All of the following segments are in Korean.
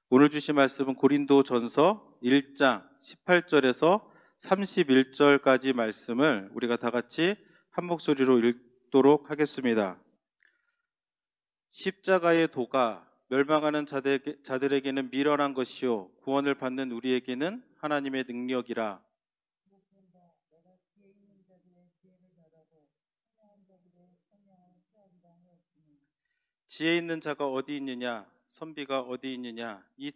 오늘 주신 말씀은 고린도전서 1장 18절에서 31절까지 말씀을 우리가 다 같이 한 목소리로 읽도록 하겠습니다. 십자가의 도가 멸망하는 자들에게는 미련한 것이요 구원을 받는 우리에게는 하나님의 능력이라. 지혜 있는 자가 어디 있느냐? 선비가 어디 있느냐? 이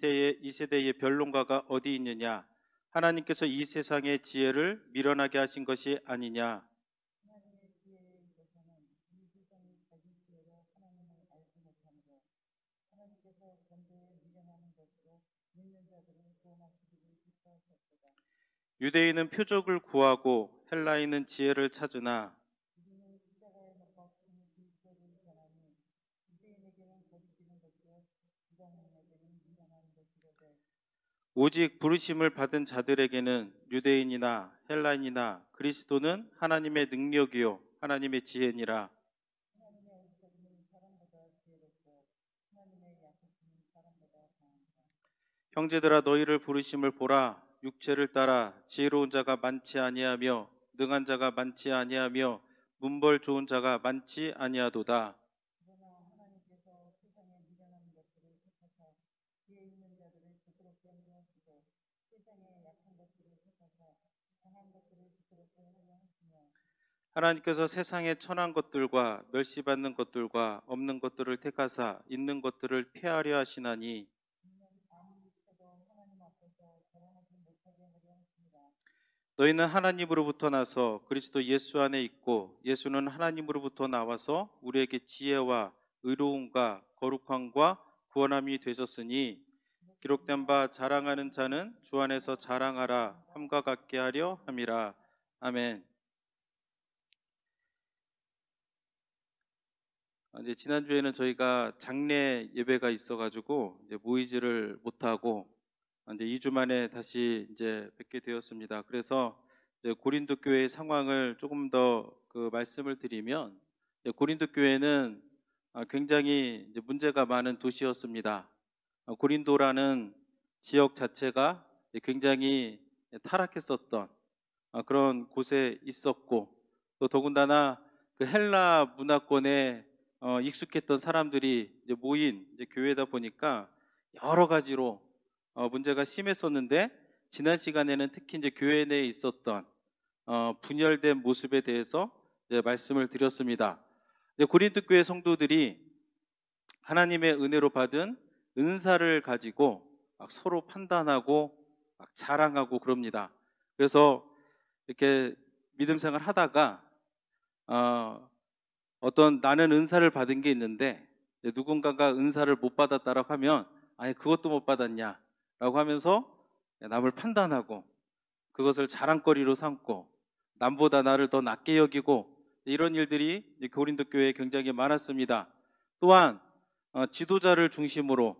세대의 변론가가 어디 있느냐? 하나님께서 이 세상의 지혜를 미련하게 하신 것이 아니냐? 유대인은 표적을 구하고 헬라인은 지혜를 찾으나 오직 부르심을 받은 자들에게는 유대인이나 헬라인이나 그리스도는 하나님의 능력이요 하나님의 지혜니라. 형제들아 너희를 부르심을 보라. 육체를 따라 지혜로운 자가 많지 아니하며 능한 자가 많지 아니하며 문벌 좋은 자가 많지 아니하도다. 하나님께서 세상의 천한 것들과 멸시받는 것들과 없는 것들을 택하사 있는 것들을 폐하려 하시나니 너희는 하나님으로부터 나서 그리스도 예수 안에 있고 예수는 하나님으로부터 나와서 우리에게 지혜와 의로움과 거룩함과 구원함이 되셨으니 기록된 바 자랑하는 자는 주 안에서 자랑하라 함과 같게 하려 함이라. 아멘. 이제 지난주에는 저희가 장례 예배가 있어가지고 이제 모이지를 못하고 이제 2주 만에 다시 이제 뵙게 되었습니다. 그래서 이제 고린도 교회의 상황을 조금 더 그 말씀을 드리면 고린도 교회는 굉장히 이제 문제가 많은 도시였습니다. 고린도라는 지역 자체가 굉장히 타락했었던 그런 곳에 있었고 또 더군다나 그 헬라 문화권에 익숙했던 사람들이 이제 모인 이제 교회다 보니까 여러 가지로 문제가 심했었는데 지난 시간에는 특히 이제 교회 내에 있었던 분열된 모습에 대해서 이제 말씀을 드렸습니다. 이제 고린도 교회 성도들이 하나님의 은혜로 받은 은사를 가지고 막 서로 판단하고 막 자랑하고 그럽니다. 그래서 이렇게 믿음 생활 하다가 어떤 나는 은사를 받은 게 있는데 누군가가 은사를 못 받았다라고 하면 아니 그것도 못 받았냐라고 하면서 남을 판단하고 그것을 자랑거리로 삼고 남보다 나를 더 낮게 여기고 이런 일들이 고린도 교회에 굉장히 많았습니다. 또한 지도자를 중심으로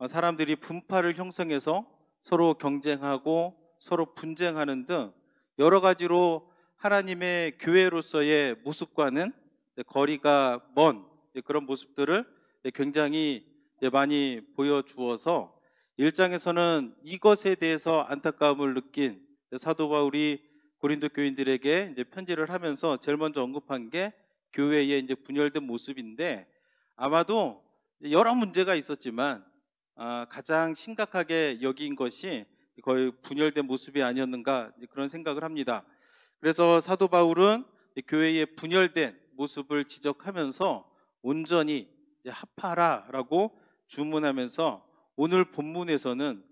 사람들이 분파를 형성해서 서로 경쟁하고 서로 분쟁하는 등 여러 가지로 하나님의 교회로서의 모습과는 거리가 먼 그런 모습들을 굉장히 많이 보여주어서 1장에서는 이것에 대해서 안타까움을 느낀 사도 바울이 고린도 교인들에게 이제 편지를 하면서 제일 먼저 언급한 게 교회의 이제 분열된 모습인데 아마도 여러 문제가 있었지만 가장 심각하게 여긴 것이 거의 분열된 모습이 아니었는가 그런 생각을 합니다. 그래서 사도 바울은 교회의 분열된 모습을 지적하면서 온전히 합하라라고 주문하면서 오늘 본문에서는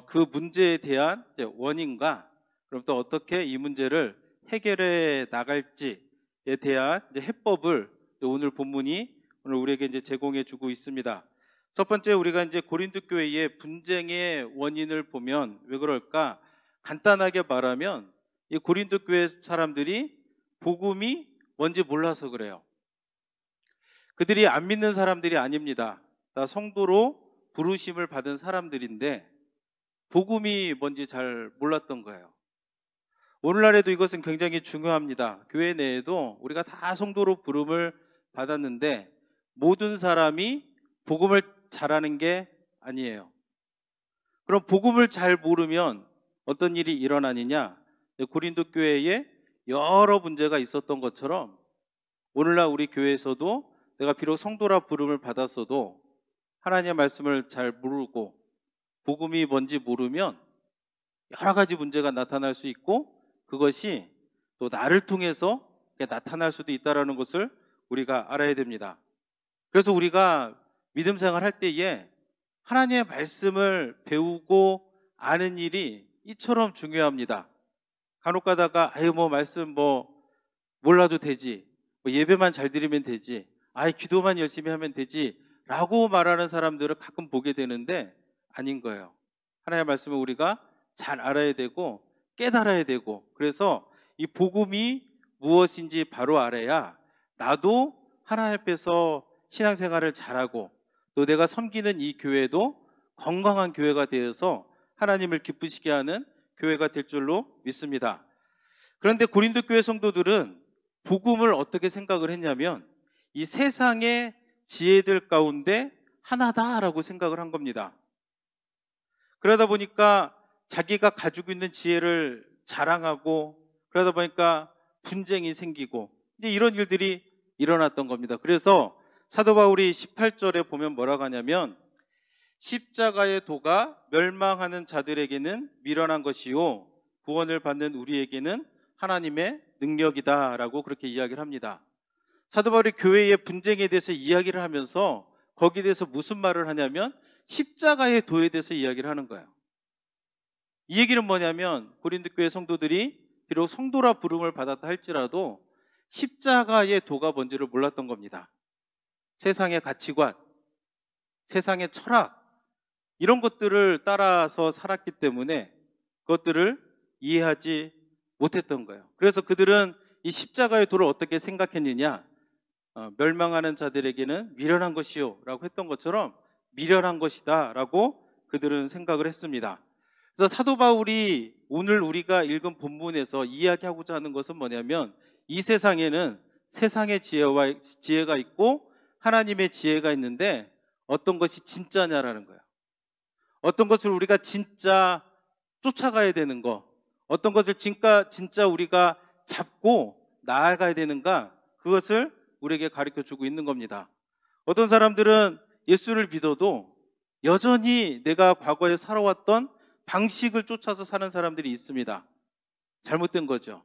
그 문제에 대한 원인과 그럼 또 어떻게 이 문제를 해결해 나갈지에 대한 해법을 오늘 본문이 오늘 우리에게 이제 제공해 주고 있습니다. 첫 번째 우리가 이제 고린도 교회의 분쟁의 원인을 보면 왜 그럴까? 간단하게 말하면 이 고린도 교회 사람들이 복음이 뭔지 몰라서 그래요. 그들이 안 믿는 사람들이 아닙니다. 다 성도로 부르심을 받은 사람들인데 복음이 뭔지 잘 몰랐던 거예요. 오늘날에도 이것은 굉장히 중요합니다. 교회 내에도 우리가 다 성도로 부름을 받았는데 모든 사람이 복음을 잘하는 게 아니에요. 그럼 복음을 잘 모르면 어떤 일이 일어나느냐? 고린도 교회에 여러 문제가 있었던 것처럼 오늘날 우리 교회에서도 내가 비록 성도라 부름을 받았어도 하나님의 말씀을 잘 모르고 복음이 뭔지 모르면 여러 가지 문제가 나타날 수 있고 그것이 또 나를 통해서 나타날 수도 있다는 것을 우리가 알아야 됩니다. 그래서 우리가 믿음 생활할 때에 하나님의 말씀을 배우고 아는 일이 이처럼 중요합니다. 간혹 가다가 말씀 몰라도 되지, 예배만 잘 드리면 되지, 기도만 열심히 하면 되지 라고 말하는 사람들을 가끔 보게 되는데 아닌 거예요. 하나님의 말씀을 우리가 잘 알아야 되고 깨달아야 되고, 그래서 이 복음이 무엇인지 바로 알아야 나도 하나님 앞에서 신앙생활을 잘하고 또 내가 섬기는 이 교회도 건강한 교회가 되어서 하나님을 기쁘시게 하는 교회가 될 줄로 믿습니다. 그런데 고린도 교회 성도들은 복음을 어떻게 생각을 했냐면 이 세상의 지혜들 가운데 하나다라고 생각을 한 겁니다. 그러다 보니까 자기가 가지고 있는 지혜를 자랑하고, 그러다 보니까 분쟁이 생기고 이제 이런 일들이 일어났던 겁니다. 그래서 사도 바울이 18절에 보면 뭐라고 하냐면 십자가의 도가 멸망하는 자들에게는 미련한 것이요 구원을 받는 우리에게는 하나님의 능력이다 라고 그렇게 이야기를 합니다. 사도 바울이 교회의 분쟁에 대해서 이야기를 하면서 거기에 대해서 무슨 말을 하냐면 십자가의 도에 대해서 이야기를 하는 거예요. 이 얘기는 뭐냐면 고린도 교회 성도들이 비록 성도라 부름을 받았다 할지라도 십자가의 도가 뭔지를 몰랐던 겁니다. 세상의 가치관, 세상의 철학, 이런 것들을 따라서 살았기 때문에 그것들을 이해하지 못했던 거예요. 그래서 그들은 이 십자가의 도를 어떻게 생각했느냐, 멸망하는 자들에게는 미련한 것이요 라고 했던 것처럼 미련한 것이다 라고 그들은 생각을 했습니다. 그래서 사도 바울이 오늘 우리가 읽은 본문에서 이야기하고자 하는 것은 뭐냐면 이 세상에는 세상의 지혜가 있고 하나님의 지혜가 있는데 어떤 것이 진짜냐라는 거예요. 어떤 것을 우리가 진짜 쫓아가야 되는 거, 어떤 것을 진짜 우리가 잡고 나아가야 되는가, 그것을 우리에게 가르쳐주고 있는 겁니다. 어떤 사람들은 예수를 믿어도 여전히 내가 과거에 살아왔던 방식을 쫓아서 사는 사람들이 있습니다. 잘못된 거죠.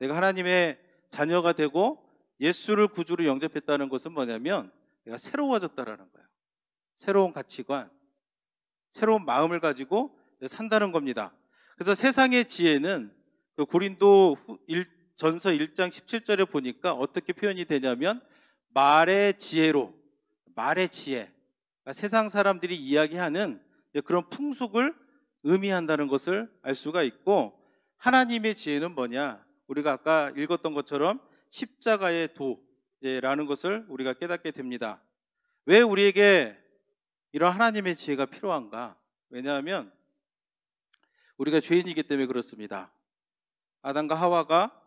내가 하나님의 자녀가 되고 예수를 구주로 영접했다는 것은 뭐냐면 내가 새로워졌다라는 거예요. 새로운 가치관, 새로운 마음을 가지고 산다는 겁니다. 그래서 세상의 지혜는 그 고린도 전서 1장 17절에 보니까 어떻게 표현이 되냐면 말의 지혜로, 말의 지혜, 그러니까 세상 사람들이 이야기하는 그런 풍속을 의미한다는 것을 알 수가 있고, 하나님의 지혜는 뭐냐, 우리가 아까 읽었던 것처럼 십자가의 도라는 것을 우리가 깨닫게 됩니다. 왜 우리에게 이런 하나님의 지혜가 필요한가? 왜냐하면 우리가 죄인이기 때문에 그렇습니다. 아담과 하와가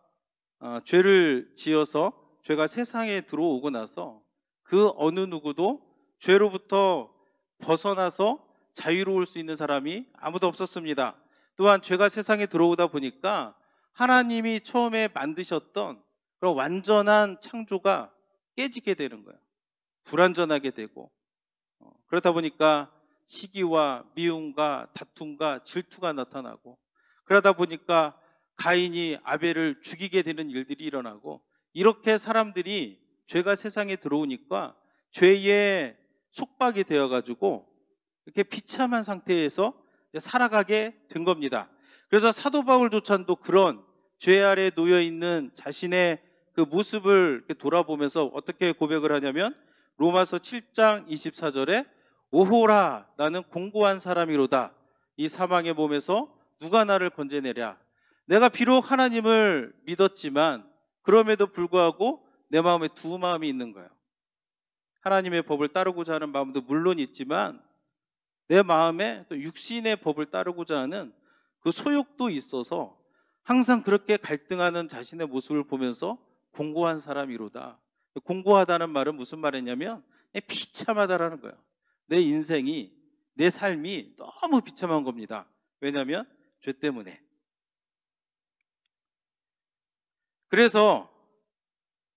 죄를 지어서 죄가 세상에 들어오고 나서 그 어느 누구도 죄로부터 벗어나서 자유로울 수 있는 사람이 아무도 없었습니다. 또한 죄가 세상에 들어오다 보니까 하나님이 처음에 만드셨던 그런 완전한 창조가 깨지게 되는 거예요. 불완전하게 되고, 그러다 보니까 시기와 미움과 다툼과 질투가 나타나고, 그러다 보니까 가인이 아벨을 죽이게 되는 일들이 일어나고, 이렇게 사람들이 죄가 세상에 들어오니까 죄에 속박이 되어가지고 이렇게 비참한 상태에서 살아가게 된 겁니다. 그래서 사도 바울조차도 그런 죄 아래 놓여 있는 자신의 그 모습을 돌아보면서 어떻게 고백을 하냐면 로마서 7장 24절에 오호라 나는 공고한 사람이로다. 이 사망의 몸에서 누가 나를 건져내랴. 내가 비록 하나님을 믿었지만 그럼에도 불구하고 내 마음에 두 마음이 있는 거예요. 하나님의 법을 따르고자 하는 마음도 물론 있지만 내 마음에 또 육신의 법을 따르고자 하는 그 소욕도 있어서 항상 그렇게 갈등하는 자신의 모습을 보면서 공고한 사람이로다. 공고하다는 말은 무슨 말이냐면 비참하다라는 거예요. 내 인생이 내 삶이 너무 비참한 겁니다. 왜냐하면 죄 때문에. 그래서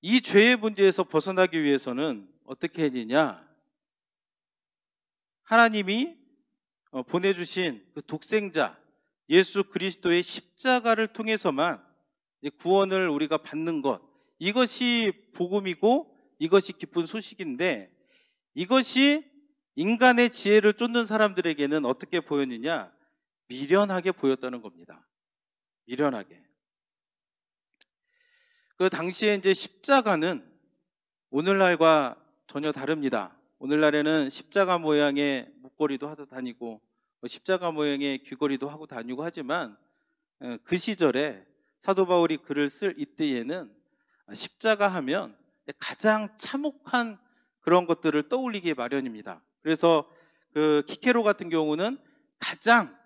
이 죄의 문제에서 벗어나기 위해서는 어떻게 해야 되냐? 하나님이 보내주신 그 독생자 예수 그리스도의 십자가를 통해서만 구원을 우리가 받는 것, 이것이 복음이고 이것이 기쁜 소식인데, 이것이 인간의 지혜를 쫓는 사람들에게는 어떻게 보였느냐? 미련하게 보였다는 겁니다. 미련하게. 그 당시에 이제 십자가는 오늘날과 전혀 다릅니다. 오늘날에는 십자가 모양의 목걸이도 하고 다니고 십자가 모양의 귀걸이도 하고 다니고 하지만, 그 시절에 사도 바울이 글을 쓸 이때에는 십자가 하면 가장 참혹한 그런 것들을 떠올리기 마련입니다. 그래서 그 키케로 같은 경우는 가장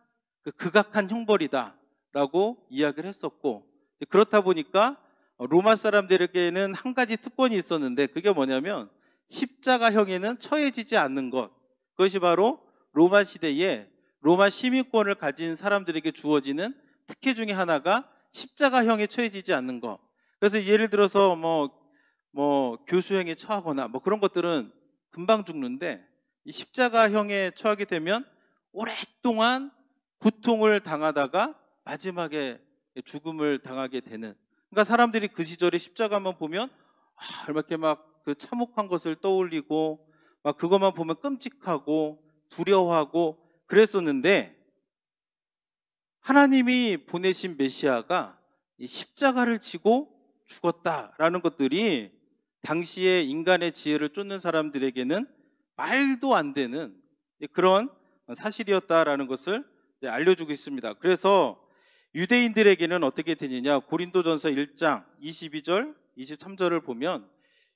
극악한 형벌이다라고 이야기를 했었고, 그렇다 보니까 로마 사람들에게는 한 가지 특권이 있었는데, 그게 뭐냐면 십자가형에는 처해지지 않는 것. 그것이 바로 로마 시대에 로마 시민권을 가진 사람들에게 주어지는 특혜 중에 하나가 십자가형에 처해지지 않는 것. 그래서 예를 들어서 교수형에 처하거나 그런 것들은 금방 죽는데, 이 십자가형에 처하게 되면 오랫동안 고통을 당하다가 마지막에 죽음을 당하게 되는. 그러니까 사람들이 그 시절에 십자가만 보면 이렇게 그 참혹한 것을 떠올리고 그것만 보면 끔찍하고 두려워하고 그랬었는데, 하나님이 보내신 메시아가 이 십자가를 지고 죽었다라는 것들이 당시에 인간의 지혜를 쫓는 사람들에게는 말도 안 되는 그런 사실이었다라는 것을 알려주고 있습니다. 그래서 유대인들에게는 어떻게 되느냐? 고린도전서 1장 22절 23절을 보면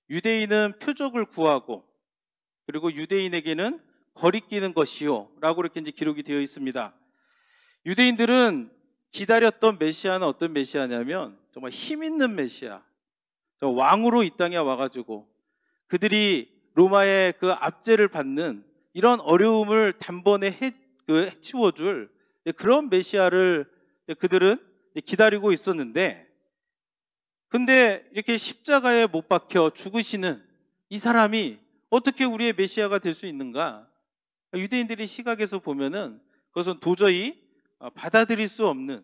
유대인은 표적을 구하고, 그리고 유대인에게는 거리끼는 것이요 라고 이렇게 이제 기록이 되어 있습니다. 유대인들은 기다렸던 메시아는 어떤 메시아냐면 정말 힘 있는 메시아, 왕으로 이 땅에 와가지고 그들이 로마의 그 압제를 받는 이런 어려움을 단번에 해치워줄 그런 메시아를 그들은 기다리고 있었는데, 근데 이렇게 십자가에 못 박혀 죽으시는 이 사람이 어떻게 우리의 메시아가 될 수 있는가? 유대인들의 시각에서 보면은 그것은 도저히 받아들일 수 없는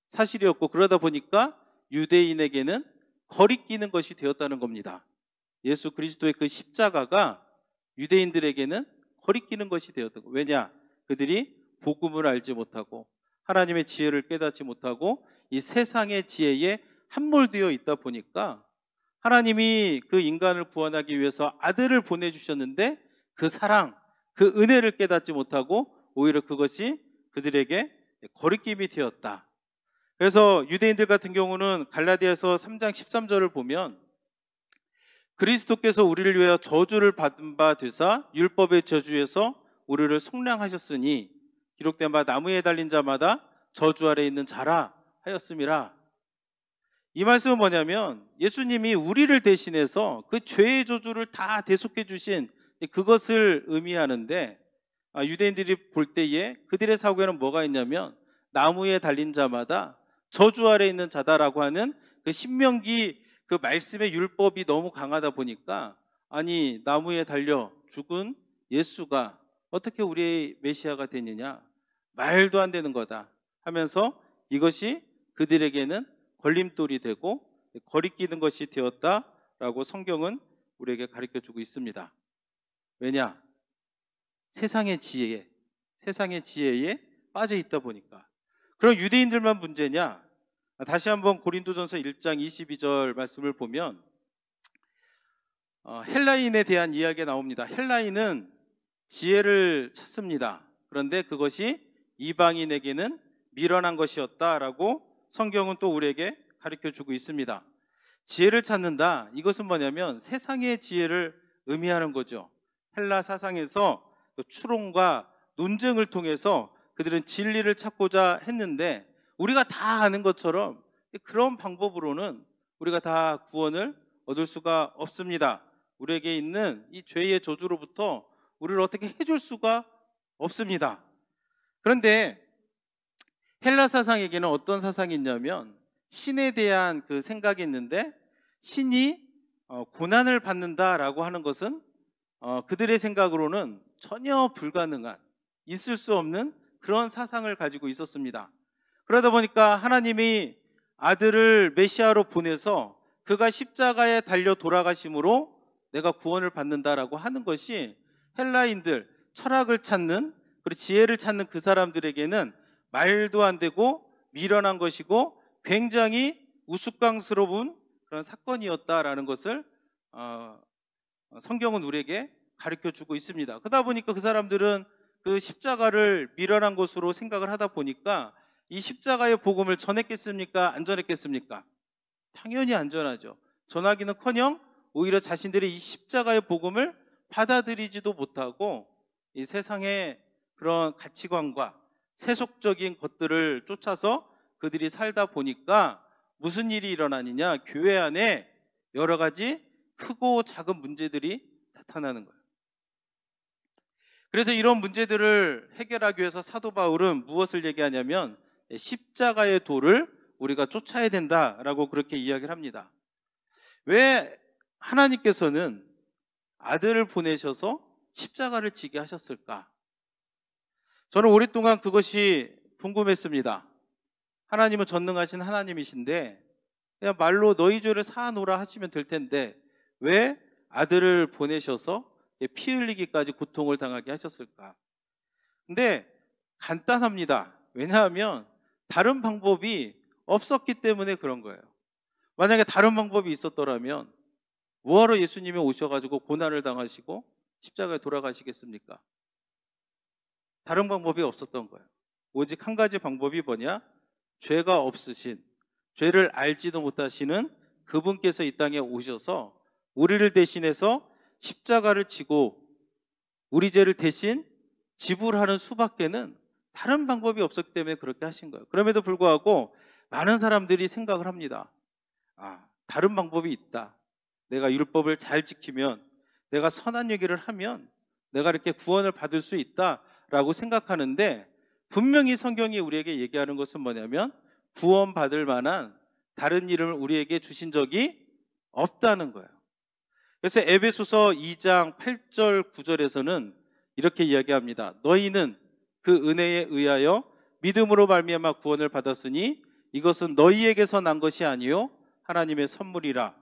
사실이었고, 그러다 보니까 유대인에게는 거리끼는 것이 되었다는 겁니다. 예수 그리스도의 그 십자가가 유대인들에게는 거리끼는 것이 되었던 거예요. 왜냐? 그들이 복음을 알지 못하고 하나님의 지혜를 깨닫지 못하고 이 세상의 지혜에 함몰되어 있다 보니까, 하나님이 그 인간을 구원하기 위해서 아들을 보내주셨는데 그 사랑, 그 은혜를 깨닫지 못하고 오히려 그것이 그들에게 거리낌이 되었다. 그래서 유대인들 같은 경우는 갈라디아서 3장 13절을 보면 그리스도께서 우리를 위하여 저주를 받은 바 되사 율법의 저주에서 우리를 속량하셨으니 기록된 바 나무에 달린 자마다 저주 아래 있는 자라 하였음이라. 이 말씀은 뭐냐면 예수님이 우리를 대신해서 그 죄의 저주를 다 대속해 주신 그것을 의미하는데, 유대인들이 볼 때에 그들의 사고에는 뭐가 있냐면 나무에 달린 자마다 저주 아래 있는 자다라고 하는 그 신명기 그 말씀의 율법이 너무 강하다 보니까, 아니 나무에 달려 죽은 예수가 어떻게 우리의 메시아가 되느냐, 말도 안 되는 거다 하면서 이것이 그들에게는 걸림돌이 되고 거리끼는 것이 되었다라고 성경은 우리에게 가르쳐주고 있습니다. 왜냐? 세상의 지혜에 빠져 있다 보니까. 그럼 유대인들만 문제냐? 다시 한번 고린도전서 1장 22절 말씀을 보면 헬라인에 대한 이야기가 나옵니다. 헬라인은 지혜를 찾습니다. 그런데 그것이 이방인에게는 미련한 것이었다라고 성경은 또 우리에게 가르쳐주고 있습니다. 지혜를 찾는다, 이것은 뭐냐면 세상의 지혜를 의미하는 거죠. 헬라 사상에서 추론과 논증을 통해서 그들은 진리를 찾고자 했는데, 우리가 다 아는 것처럼 그런 방법으로는 우리가 다 구원을 얻을 수가 없습니다. 우리에게 있는 이 죄의 저주로부터 우리를 어떻게 해줄 수가 없습니다. 그런데 헬라 사상에게는 어떤 사상이 있냐면 신에 대한 그 생각이 있는데, 신이 고난을 받는다라고 하는 것은 그들의 생각으로는 전혀 불가능한, 있을 수 없는 그런 사상을 가지고 있었습니다. 그러다 보니까 하나님이 아들을 메시아로 보내서 그가 십자가에 달려 돌아가심으로 내가 구원을 받는다라고 하는 것이 헬라인들, 철학을 찾는, 그리고 지혜를 찾는 그 사람들에게는 말도 안 되고 미련한 것이고 굉장히 우스꽝스러운 그런 사건이었다라는 것을 성경은 우리에게 가르쳐주고 있습니다. 그러다 보니까 그 사람들은 그 십자가를 미련한 것으로 생각을 하다 보니까 이 십자가의 복음을 전했겠습니까? 안 전했겠습니까? 당연히 안 전하죠. 전하기는커녕 오히려 자신들의 이 십자가의 복음을 받아들이지도 못하고 이 세상의 그런 가치관과 세속적인 것들을 쫓아서 그들이 살다 보니까 무슨 일이 일어나느냐? 교회 안에 여러 가지 크고 작은 문제들이 나타나는 거예요. 그래서 이런 문제들을 해결하기 위해서 사도 바울은 무엇을 얘기하냐면 십자가의 도를 우리가 쫓아야 된다라고 그렇게 이야기를 합니다. 왜 하나님께서는 아들을 보내셔서 십자가를 지게 하셨을까? 저는 오랫동안 그것이 궁금했습니다. 하나님은 전능하신 하나님이신데 그냥 말로 너희 죄를 사하노라 하시면 될 텐데 왜 아들을 보내셔서 피 흘리기까지 고통을 당하게 하셨을까? 근데 간단합니다. 왜냐하면 다른 방법이 없었기 때문에 그런 거예요. 만약에 다른 방법이 있었더라면 뭐하러 예수님이 오셔가지고 고난을 당하시고 십자가에 돌아가시겠습니까? 다른 방법이 없었던 거예요. 오직 한 가지 방법이 뭐냐? 죄가 없으신, 죄를 알지도 못하시는 그분께서 이 땅에 오셔서 우리를 대신해서 십자가를 지고 우리 죄를 대신 지불하는 수밖에는 다른 방법이 없었기 때문에 그렇게 하신 거예요. 그럼에도 불구하고 많은 사람들이 생각을 합니다. 다른 방법이 있다. 내가 율법을 잘 지키면, 내가 선한 얘기를 하면 내가 이렇게 구원을 받을 수 있다라고 생각하는데, 분명히 성경이 우리에게 얘기하는 것은 뭐냐면 구원받을 만한 다른 이름을 우리에게 주신 적이 없다는 거예요. 그래서 에베소서 2장 8절 9절에서는 이렇게 이야기합니다. 너희는 그 은혜에 의하여 믿음으로 말미암아 구원을 받았으니 이것은 너희에게서 난 것이 아니요 하나님의 선물이라.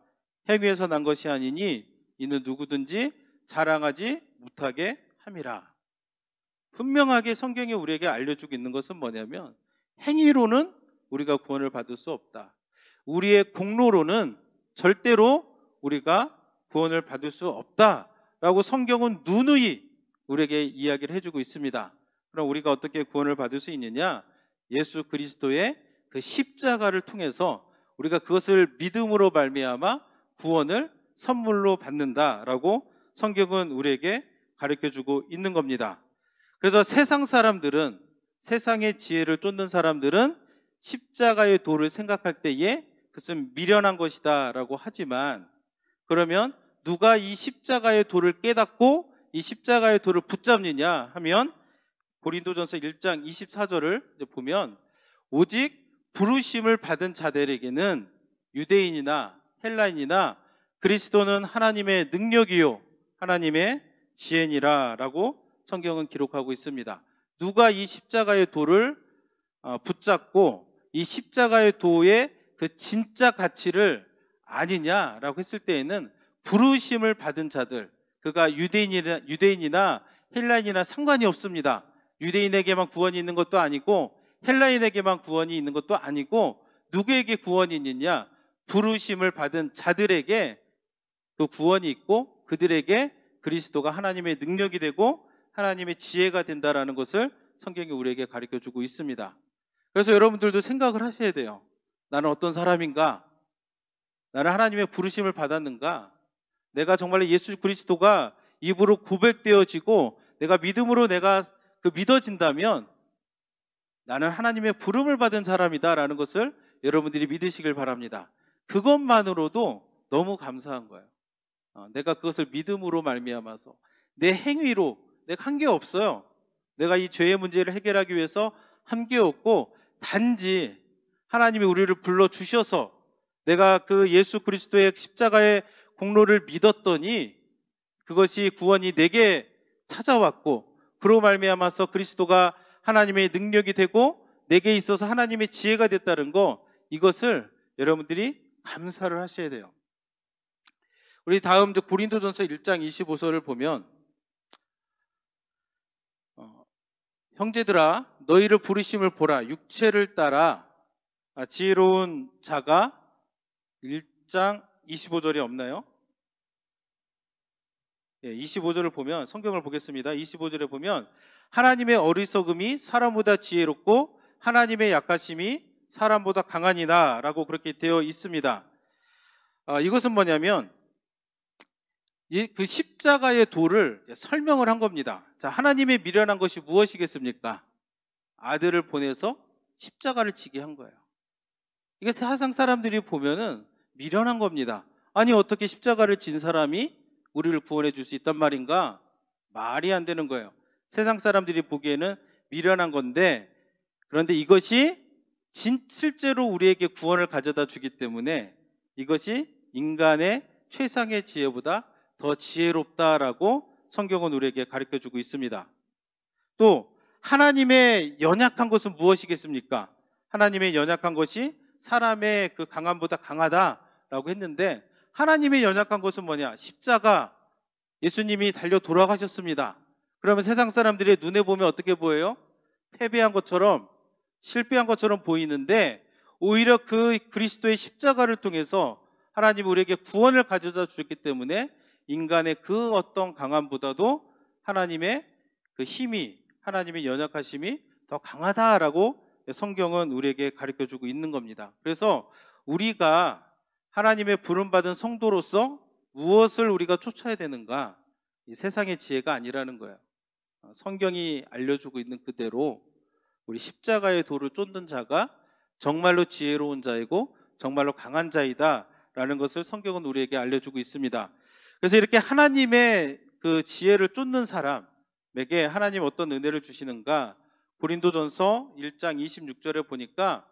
행위에서 난 것이 아니니 이는 누구든지 자랑하지 못하게 함이라. 분명하게 성경이 우리에게 알려주고 있는 것은 뭐냐면 행위로는 우리가 구원을 받을 수 없다. 우리의 공로로는 절대로 우리가 구원을 받을 수 없다라고 성경은 누누이 우리에게 이야기를 해주고 있습니다. 그럼 우리가 어떻게 구원을 받을 수 있느냐? 예수 그리스도의 그 십자가를 통해서 우리가 그것을 믿음으로 말미암아 구원을 선물로 받는다라고 성경은 우리에게 가르쳐주고 있는 겁니다. 그래서 세상 사람들은, 세상의 지혜를 쫓는 사람들은 십자가의 도를 생각할 때에 그것은 미련한 것이다 라고 하지만, 그러면 누가 이 십자가의 도를 깨닫고 이 십자가의 도를 붙잡느냐 하면 고린도전서 1장 24절을 보면 오직 부르심을 받은 자들에게는 유대인이나 헬라인이나 그리스도는 하나님의 능력이요 하나님의 지혜니라 라고 성경은 기록하고 있습니다. 누가 이 십자가의 도를 붙잡고 이 십자가의 도의 그 진짜 가치를 아니냐라고 했을 때에는 부르심을 받은 자들, 그가 유대인이나 헬라인이나 상관이 없습니다. 유대인에게만 구원이 있는 것도 아니고 헬라인에게만 구원이 있는 것도 아니고 누구에게 구원이 있느냐? 부르심을 받은 자들에게 그 구원이 있고 그들에게 그리스도가 하나님의 능력이 되고 하나님의 지혜가 된다라는 것을 성경이 우리에게 가르쳐주고 있습니다. 그래서 여러분들도 생각을 하셔야 돼요. 나는 어떤 사람인가? 나는 하나님의 부르심을 받았는가? 내가 정말 예수 그리스도가 입으로 고백되어지고 내가 믿음으로 내가 믿어진다면 나는 하나님의 부름을 받은 사람이다라는 것을 여러분들이 믿으시길 바랍니다. 그것만으로도 너무 감사한 거예요. 내가 그것을 믿음으로 말미암아서 내 행위로 내가 한 게 없어요. 내가 이 죄의 문제를 해결하기 위해서 함께였고, 단지 하나님이 우리를 불러주셔서 내가 그 예수 그리스도의 십자가의 공로를 믿었더니 그것이 구원이 내게 찾아왔고, 그로 말미암아서 그리스도가 하나님의 능력이 되고 내게 있어서 하나님의 지혜가 됐다는 거, 이것을 여러분들이 감사를 하셔야 돼요. 우리 다음 고린도전서 1장 25절을 보면, 형제들아 너희를 부르심을 보라, 육체를 따라 지혜로운 자가, 1장 25절이 없나요? 25절을 보면, 성경을 보겠습니다. 25절에 보면 하나님의 어리석음이 사람보다 지혜롭고 하나님의 약하심이 사람보다 강하니라 라고 그렇게 되어 있습니다. 이것은 뭐냐면 그 십자가의 도를 설명을 한 겁니다. 자, 하나님의 미련한 것이 무엇이겠습니까? 아들을 보내서 십자가를 지게 한 거예요. 이게 세상 사람들이 보면은 미련한 겁니다. 아니 어떻게 십자가를 진 사람이 우리를 구원해 줄 수 있단 말인가? 말이 안 되는 거예요. 세상 사람들이 보기에는 미련한 건데, 그런데 이것이 실제로 우리에게 구원을 가져다 주기 때문에 이것이 인간의 최상의 지혜보다 더 지혜롭다라고 성경은 우리에게 가르쳐주고 있습니다. 또 하나님의 연약한 것은 무엇이겠습니까? 하나님의 연약한 것이 사람의 그 강함보다 강하다라고 했는데, 하나님의 연약한 것은 뭐냐? 십자가, 예수님이 달려 돌아가셨습니다. 그러면 세상 사람들의 눈에 보면 어떻게 보여요? 패배한 것처럼, 실패한 것처럼 보이는데, 오히려 그 그리스도의 십자가를 통해서 하나님이 우리에게 구원을 가져다 주셨기 때문에 인간의 그 어떤 강함보다도 하나님의 그 힘이, 하나님의 연약하심이 더 강하다라고 성경은 우리에게 가르쳐주고 있는 겁니다. 그래서 우리가 하나님의 부름받은 성도로서 무엇을 우리가 쫓아야 되는가? 이 세상의 지혜가 아니라는 거예요. 성경이 알려주고 있는 그대로 우리 십자가의 도를 쫓는 자가 정말로 지혜로운 자이고 정말로 강한 자이다 라는 것을 성경은 우리에게 알려주고 있습니다. 그래서 이렇게 하나님의 그 지혜를 쫓는 사람에게 하나님 어떤 은혜를 주시는가? 고린도전서 1장 26절에 보니까,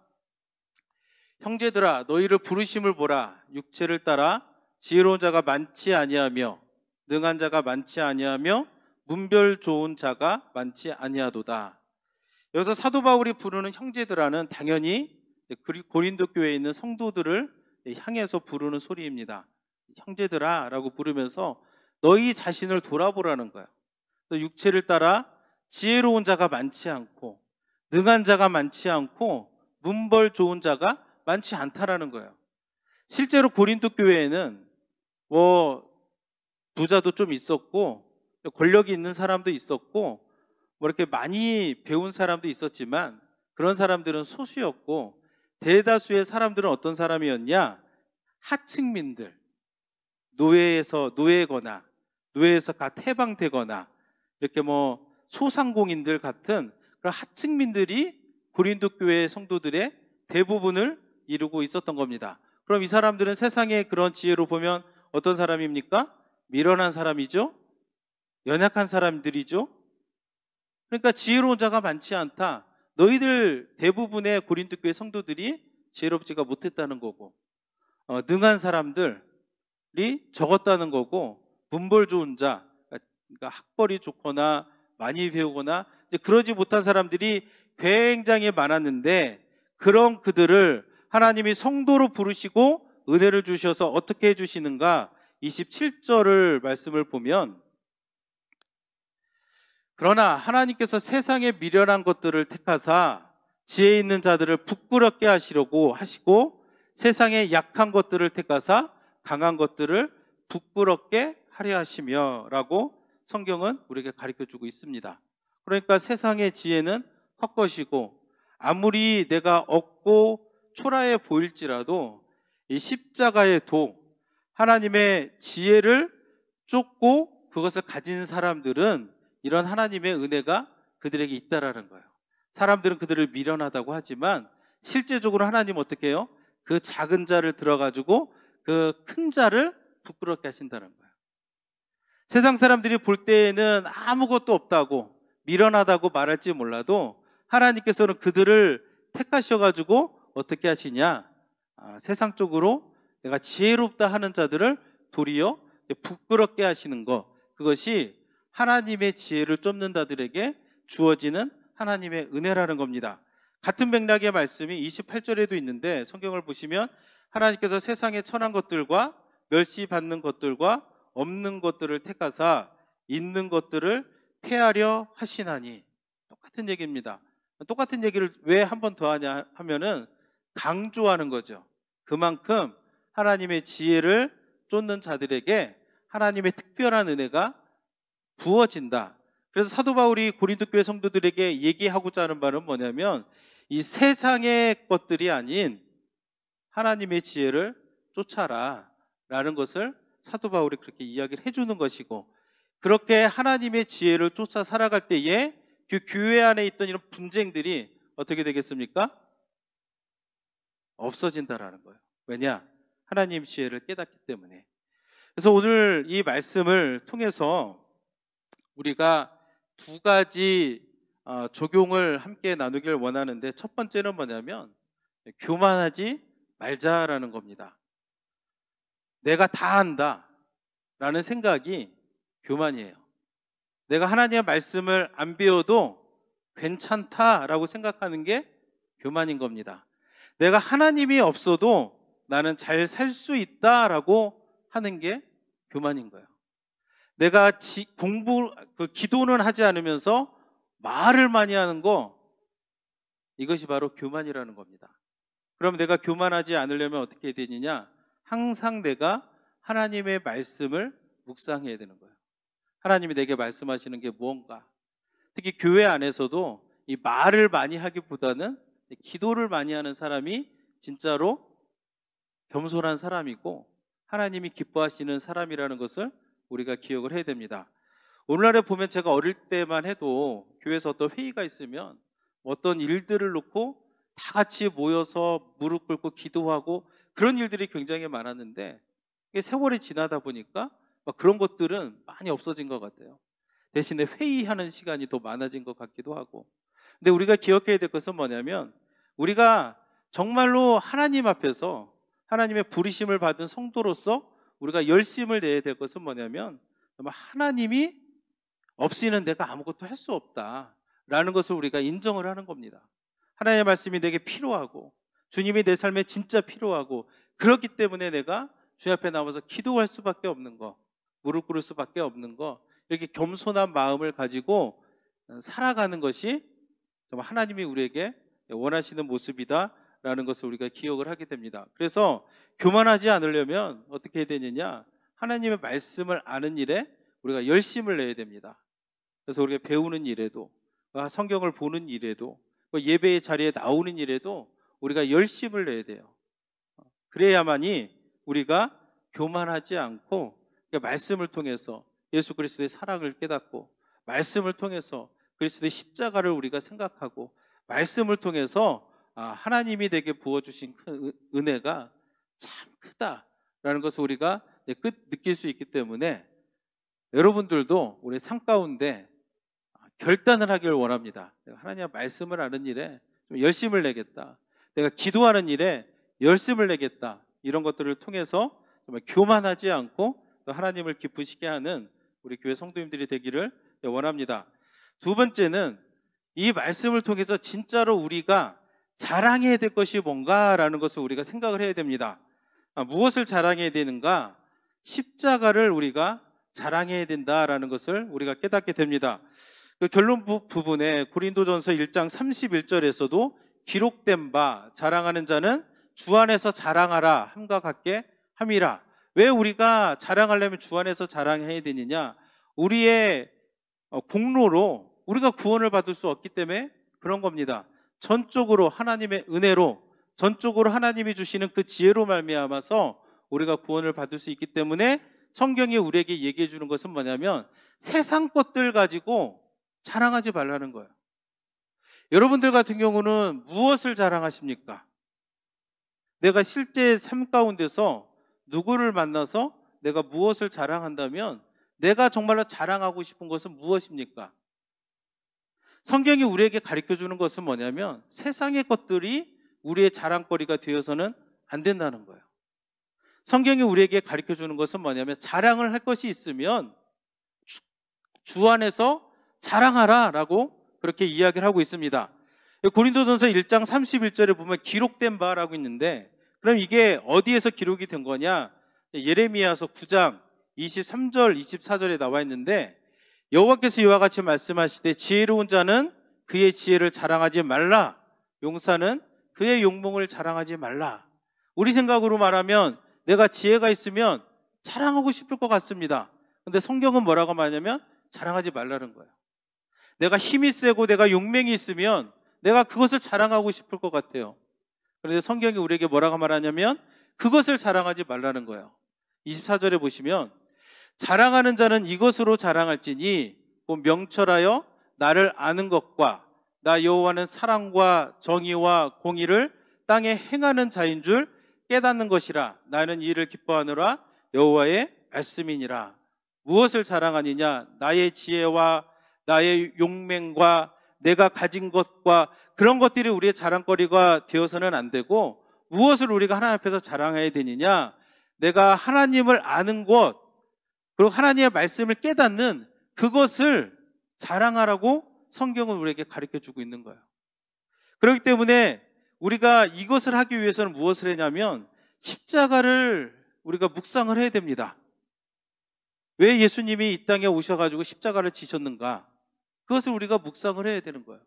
형제들아 너희를 부르심을 보라, 육체를 따라 지혜로운 자가 많지 아니하며 능한 자가 많지 아니하며 문별 좋은 자가 많지 아니하도다. 여기서 사도 바울이 부르는 형제들아는 당연히 고린도 교회에 있는 성도들을 향해서 부르는 소리입니다. 형제들아 라고 부르면서 너희 자신을 돌아보라는 거예요. 육체를 따라 지혜로운 자가 많지 않고 능한 자가 많지 않고 문벌 좋은 자가 많지 않다라는 거예요. 실제로 고린도 교회에는 부자도 좀 있었고 권력이 있는 사람도 있었고 이렇게 많이 배운 사람도 있었지만, 그런 사람들은 소수였고 대다수의 사람들은 어떤 사람이었냐? 하층민들, 노예거나 노예에서 갓 해방되거나 이렇게 소상공인들 같은 그런 하층민들이 고린도 교회 성도들의 대부분을 이루고 있었던 겁니다. 그럼 이 사람들은 세상의 그런 지혜로 보면 어떤 사람입니까? 미련한 사람이죠. 연약한 사람들이죠. 그러니까 지혜로운 자가 많지 않다. 너희들 대부분의 고린도 교회 성도들이 지혜롭지가 못했다는 거고, 능한 사람들이 적었다는 거고, 문벌 좋은 자, 그러니까 학벌이 좋거나 많이 배우거나 이제 그러지 못한 사람들이 굉장히 많았는데, 그런 그들을 하나님이 성도로 부르시고 은혜를 주셔서 어떻게 해주시는가? 27절을 말씀을 보면, 그러나 하나님께서 세상에 미련한 것들을 택하사 지혜 있는 자들을 부끄럽게 하시려고 하시고, 세상에 약한 것들을 택하사 강한 것들을 부끄럽게 하려 하시며 라고 성경은 우리에게 가르쳐주고 있습니다. 그러니까 세상의 지혜는 헛것이고 아무리 내가 없고 초라해 보일지라도 이 십자가의 도, 하나님의 지혜를 쫓고 그것을 가진 사람들은 이런 하나님의 은혜가 그들에게 있다라는 거예요. 사람들은 그들을 미련하다고 하지만 실제적으로 하나님 어떻게 해요? 그 작은 자를 들어가지고 그 큰 자를 부끄럽게 하신다는 거예요. 세상 사람들이 볼 때에는 아무것도 없다고, 미련하다고 말할지 몰라도 하나님께서는 그들을 택하셔가지고 어떻게 하시냐? 세상적으로 내가 지혜롭다 하는 자들을 도리어 부끄럽게 하시는 것, 그것이 하나님의 지혜를 쫓는 자들에게 주어지는 하나님의 은혜라는 겁니다. 같은 맥락의 말씀이 28절에도 있는데 성경을 보시면 하나님께서 세상에 천한 것들과 멸시받는 것들과 없는 것들을 택하사 있는 것들을 폐하려 하시나니, 똑같은 얘기입니다. 똑같은 얘기를 왜 한 번 더 하냐 하면은 강조하는 거죠. 그만큼 하나님의 지혜를 쫓는 자들에게 하나님의 특별한 은혜가 부어진다. 그래서 사도 바울이 고린도 교회 성도들에게 얘기하고자 하는 바는 뭐냐면 이 세상의 것들이 아닌 하나님의 지혜를 쫓아라 라는 것을 사도 바울이 그렇게 이야기를 해주는 것이고, 그렇게 하나님의 지혜를 쫓아 살아갈 때에 그 교회 안에 있던 이런 분쟁들이 어떻게 되겠습니까? 없어진다라는 거예요. 왜냐? 하나님 지혜를 깨닫기 때문에. 그래서 오늘 이 말씀을 통해서 우리가 두 가지 적용을 함께 나누길 원하는데, 첫 번째는 뭐냐면 교만하지 말자라는 겁니다. 내가 다 안다 라는 생각이 교만이에요. 내가 하나님의 말씀을 안 배워도 괜찮다라고 생각하는 게 교만인 겁니다. 내가 하나님이 없어도 나는 잘 살 수 있다라고 하는 게 교만인 거예요. 내가 기도는 하지 않으면서 말을 많이 하는 거, 이것이 바로 교만이라는 겁니다. 그럼 내가 교만하지 않으려면 어떻게 해야 되느냐? 항상 내가 하나님의 말씀을 묵상해야 되는 거예요. 하나님이 내게 말씀하시는 게 무언가. 특히 교회 안에서도 이 말을 많이 하기보다는 기도를 많이 하는 사람이 진짜로 겸손한 사람이고 하나님이 기뻐하시는 사람이라는 것을 우리가 기억을 해야 됩니다. 오늘날에 보면 제가 어릴 때만 해도 교회에서 어떤 회의가 있으면 어떤 일들을 놓고 다 같이 모여서 무릎 꿇고 기도하고 그런 일들이 굉장히 많았는데, 세월이 지나다 보니까 그런 것들은 많이 없어진 것 같아요. 대신에 회의하는 시간이 더 많아진 것 같기도 하고. 근데 우리가 기억해야 될 것은 뭐냐면, 우리가 정말로 하나님 앞에서 하나님의 부르심을 받은 성도로서 우리가 열심을 내야 될 것은 뭐냐면, 하나님이 없이는 내가 아무것도 할 수 없다라는 것을 우리가 인정을 하는 겁니다. 하나님의 말씀이 내게 필요하고 주님이 내 삶에 진짜 필요하고, 그렇기 때문에 내가 주님 앞에 나와서 기도할 수밖에 없는 거, 무릎 꿇을 수밖에 없는 거, 이렇게 겸손한 마음을 가지고 살아가는 것이 정말 하나님이 우리에게 원하시는 모습이다라는 것을 우리가 기억을 하게 됩니다. 그래서 교만하지 않으려면 어떻게 해야 되느냐? 하나님의 말씀을 아는 일에 우리가 열심을 내야 됩니다. 그래서 우리가 배우는 일에도, 성경을 보는 일에도, 예배의 자리에 나오는 일에도 우리가 열심을 내야 돼요. 그래야만이 우리가 교만하지 않고 말씀을 통해서 예수 그리스도의 사랑을 깨닫고, 말씀을 통해서 그리스도의 십자가를 우리가 생각하고, 말씀을 통해서 하나님이 내게 부어주신 큰 은혜가 참 크다라는 것을 우리가 느낄 수 있기 때문에, 여러분들도 우리 삶 가운데 결단을 하길 원합니다. 내가 하나님의 말씀을 아는 일에 좀 열심을 내겠다, 내가 기도하는 일에 열심을 내겠다, 이런 것들을 통해서 정말 교만하지 않고 또 하나님을 기쁘시게 하는 우리 교회 성도님들이 되기를 원합니다. 두 번째는 이 말씀을 통해서 진짜로 우리가 자랑해야 될 것이 뭔가라는 것을 우리가 생각을 해야 됩니다. 무엇을 자랑해야 되는가? 십자가를 우리가 자랑해야 된다라는 것을 우리가 깨닫게 됩니다. 그 결론 부분에 고린도전서 1장 31절에서도 기록된 바 자랑하는 자는 주 안에서 자랑하라 함과 같게 함이라. 왜 우리가 자랑하려면 주 안에서 자랑해야 되느냐? 우리의 공로로 우리가 구원을 받을 수 없기 때문에 그런 겁니다. 전적으로 하나님의 은혜로, 전적으로 하나님이 주시는 그 지혜로 말미암아서 우리가 구원을 받을 수 있기 때문에 성경이 우리에게 얘기해 주는 것은 뭐냐면, 세상 것들 가지고 자랑하지 말라는 거예요. 여러분들 같은 경우는 무엇을 자랑하십니까? 내가 실제 삶 가운데서 누구를 만나서 내가 무엇을 자랑한다면 내가 정말로 자랑하고 싶은 것은 무엇입니까? 성경이 우리에게 가르쳐 주는 것은 뭐냐면 세상의 것들이 우리의 자랑거리가 되어서는 안 된다는 거예요. 성경이 우리에게 가르쳐 주는 것은 뭐냐면 자랑을 할 것이 있으면 주 안에서 자랑하라 라고 그렇게 이야기를 하고 있습니다. 고린도전서 1장 31절에 보면 기록된 바라고 있는데, 그럼 이게 어디에서 기록이 된 거냐? 예레미야서 9장 23절 24절에 나와 있는데, 여호와께서 이와 같이 말씀하시되 지혜로운 자는 그의 지혜를 자랑하지 말라, 용사는 그의 용몽을 자랑하지 말라. 우리 생각으로 말하면 내가 지혜가 있으면 자랑하고 싶을 것 같습니다. 근데 성경은 뭐라고 말하냐면 자랑하지 말라는 거예요. 내가 힘이 세고 내가 용맹이 있으면 내가 그것을 자랑하고 싶을 것 같아요. 그런데 성경이 우리에게 뭐라고 말하냐면 그것을 자랑하지 말라는 거예요. 24절에 보시면 자랑하는 자는 이것으로 자랑할지니 곧 명철하여 나를 아는 것과 나 여호와는 사랑과 정의와 공의를 땅에 행하는 자인 줄 깨닫는 것이라. 나는 이 일을 기뻐하노라. 여호와의 말씀이니라. 무엇을 자랑하느냐? 나의 지혜와 나의 용맹과 내가 가진 것과 그런 것들이 우리의 자랑거리가 되어서는 안 되고, 무엇을 우리가 하나님 앞에서 자랑해야 되느냐? 내가 하나님을 아는 것, 그리고 하나님의 말씀을 깨닫는 그것을 자랑하라고 성경은 우리에게 가르쳐 주고 있는 거예요. 그렇기 때문에 우리가 이것을 하기 위해서는 무엇을 했냐면 십자가를 우리가 묵상을 해야 됩니다. 왜 예수님이 이 땅에 오셔가지고 십자가를 지셨는가? 그것을 우리가 묵상을 해야 되는 거예요.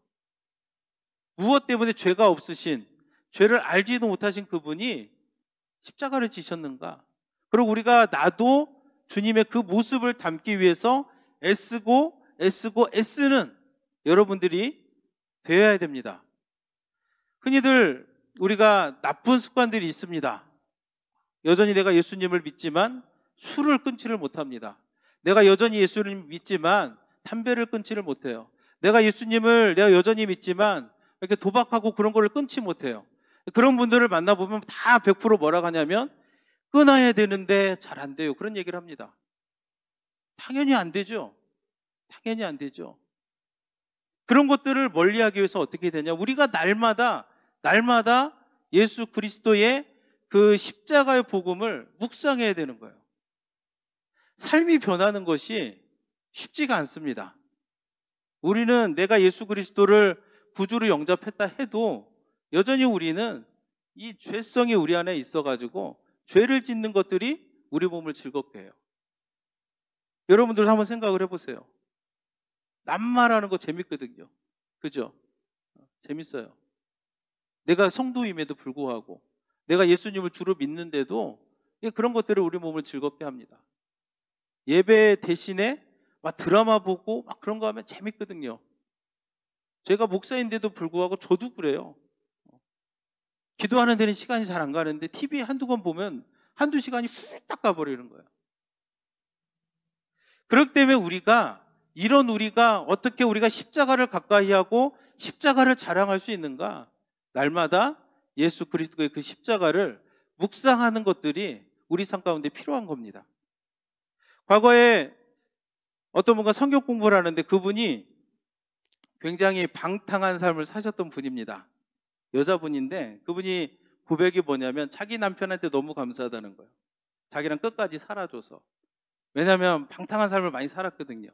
무엇 때문에 죄가 없으신, 죄를 알지도 못하신 그분이 십자가를 지셨는가? 그리고 우리가 나도 주님의 그 모습을 담기 위해서 애쓰고 애쓰는 여러분들이 되어야 됩니다. 흔히들 우리가 나쁜 습관들이 있습니다. 여전히 내가 예수님을 믿지만 술을 끊지를 못합니다. 내가 여전히 예수님을 믿지만 담배를 끊지를 못해요. 내가 여전히 믿지만 이렇게 도박하고 그런 거를 끊지 못해요. 그런 분들을 만나보면 다 100% 뭐라고 하냐면 끊어야 되는데 잘 안 돼요. 그런 얘기를 합니다. 당연히 안 되죠. 당연히 안 되죠. 그런 것들을 멀리하기 위해서 어떻게 되냐? 우리가 날마다 예수 그리스도의 그 십자가의 복음을 묵상해야 되는 거예요. 삶이 변하는 것이 쉽지가 않습니다. 우리는 내가 예수 그리스도를 구주로 영접했다 해도 여전히 우리는 이 죄성이 우리 안에 있어가지고 죄를 짓는 것들이 우리 몸을 즐겁게 해요. 여러분들 한번 생각을 해보세요. 낱말하는 거 재밌거든요. 그죠? 재밌어요. 내가 성도임에도 불구하고, 내가 예수님을 주로 믿는데도 그런 것들이 우리 몸을 즐겁게 합니다. 예배 대신에 막 드라마 보고 막 그런 거 하면 재밌거든요. 제가 목사인데도 불구하고 저도 그래요. 기도하는 데는 시간이 잘 안 가는데 TV 한두 번 보면 한두 시간이 훌딱 가버리는 거예요. 그렇기 때문에 우리가 어떻게 우리가 십자가를 가까이 하고 십자가를 자랑할 수 있는가? 날마다 예수 그리스도의 그 십자가를 묵상하는 것들이 우리 삶 가운데 필요한 겁니다. 과거에 어떤 분과 성경 공부를 하는데 그분이 굉장히 방탕한 삶을 사셨던 분입니다. 여자분인데 그분이 고백이 뭐냐면 자기 남편한테 너무 감사하다는 거예요. 자기랑 끝까지 살아줘서. 왜냐하면 방탕한 삶을 많이 살았거든요.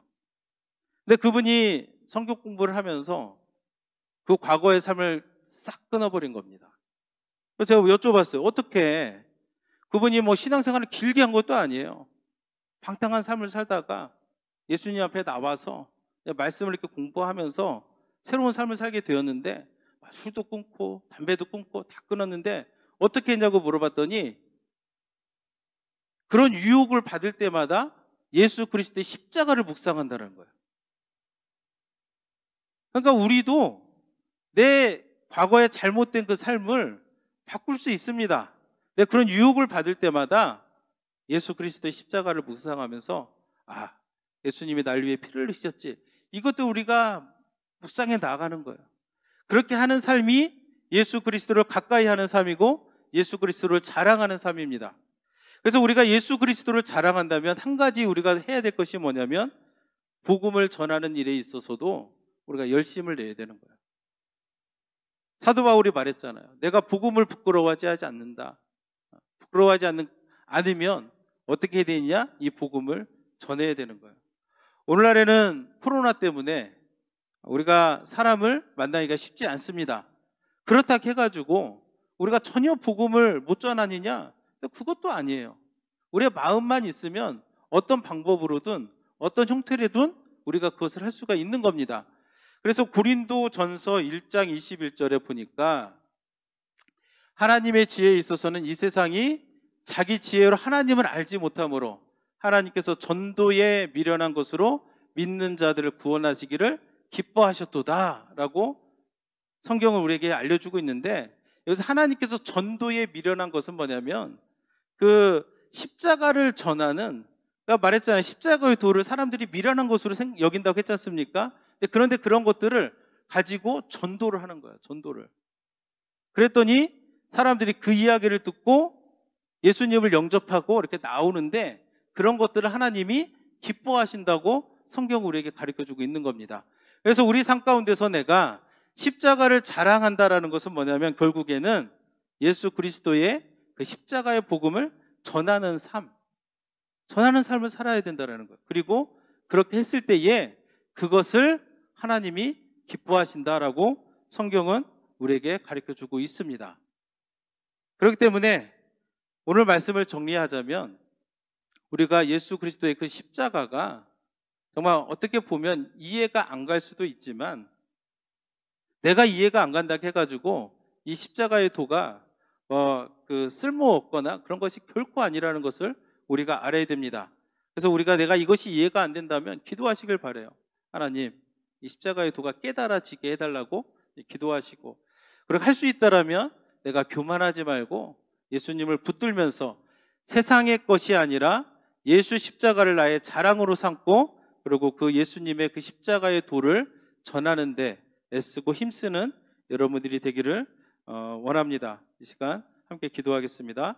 근데 그분이 성경 공부를 하면서 그 과거의 삶을 싹 끊어버린 겁니다. 그래서 제가 여쭤봤어요. 어떻게? 그분이 뭐 신앙생활을 길게 한 것도 아니에요. 방탕한 삶을 살다가 예수님 앞에 나와서 말씀을 이렇게 공부하면서 새로운 삶을 살게 되었는데, 술도 끊고 담배도 끊고 다 끊었는데 어떻게 했냐고 물어봤더니 그런 유혹을 받을 때마다 예수 그리스도의 십자가를 묵상한다는 거예요. 그러니까 우리도 내 과거에 잘못된 그 삶을 바꿀 수 있습니다. 그런 유혹을 받을 때마다 예수 그리스도의 십자가를 묵상하면서 예수님이 날 위해 피를 흘리셨지. 이것도 우리가 묵상해 나가는 거예요. 그렇게 하는 삶이 예수 그리스도를 가까이 하는 삶이고 예수 그리스도를 자랑하는 삶입니다. 그래서 우리가 예수 그리스도를 자랑한다면 한 가지 우리가 해야 될 것이 뭐냐면 복음을 전하는 일에 있어서도 우리가 열심을 내야 되는 거예요. 사도 바울이 말했잖아요. 내가 복음을 부끄러워하지 않는다. 부끄러워하지 않으면 어떻게 해야 되느냐? 이 복음을 전해야 되는 거예요. 오늘날에는 코로나 때문에 우리가 사람을 만나기가 쉽지 않습니다. 그렇다 해가지고 우리가 전혀 복음을 못 전하느냐? 그것도 아니에요. 우리의 마음만 있으면 어떤 방법으로든 어떤 형태로든 우리가 그것을 할 수가 있는 겁니다. 그래서 고린도전서 1장 21절에 보니까 하나님의 지혜에 있어서는 이 세상이 자기 지혜로 하나님을 알지 못하므로 하나님께서 전도에 미련한 것으로 믿는 자들을 구원하시기를 기뻐하셨도다 라고 성경을 우리에게 알려주고 있는데, 여기서 하나님께서 전도에 미련한 것은 뭐냐면 그 십자가를 전하는, 그러니까 말했잖아요. 십자가의 도를 사람들이 미련한 것으로 여긴다고 했지 않습니까? 그런데 그런 것들을 가지고 전도를 하는 거예요. 전도를. 그랬더니 사람들이 그 이야기를 듣고 예수님을 영접하고 이렇게 나오는데, 그런 것들을 하나님이 기뻐하신다고 성경은 우리에게 가르쳐주고 있는 겁니다. 그래서 우리 삶 가운데서 내가 십자가를 자랑한다라는 것은 뭐냐면 결국에는 예수 그리스도의 그 십자가의 복음을 전하는 삶을 살아야 된다는 거예요. 그리고 그렇게 했을 때에 그것을 하나님이 기뻐하신다라고 성경은 우리에게 가르쳐주고 있습니다. 그렇기 때문에 오늘 말씀을 정리하자면 우리가 예수 그리스도의 그 십자가가 정말 어떻게 보면 이해가 안 갈 수도 있지만, 내가 이해가 안 간다고 해가지고 이 십자가의 도가 그 쓸모없거나 그런 것이 결코 아니라는 것을 우리가 알아야 됩니다. 그래서 내가 이것이 이해가 안 된다면 기도하시길 바라요. 하나님, 이 십자가의 도가 깨달아지게 해달라고 기도하시고, 그리고 할 수 있다라면 내가 교만하지 말고 예수님을 붙들면서 세상의 것이 아니라 예수 십자가를 나의 자랑으로 삼고, 그리고 그 예수님의 그 십자가의 도를 전하는데 애쓰고 힘쓰는 여러분들이 되기를 원합니다. 이 시간 함께 기도하겠습니다.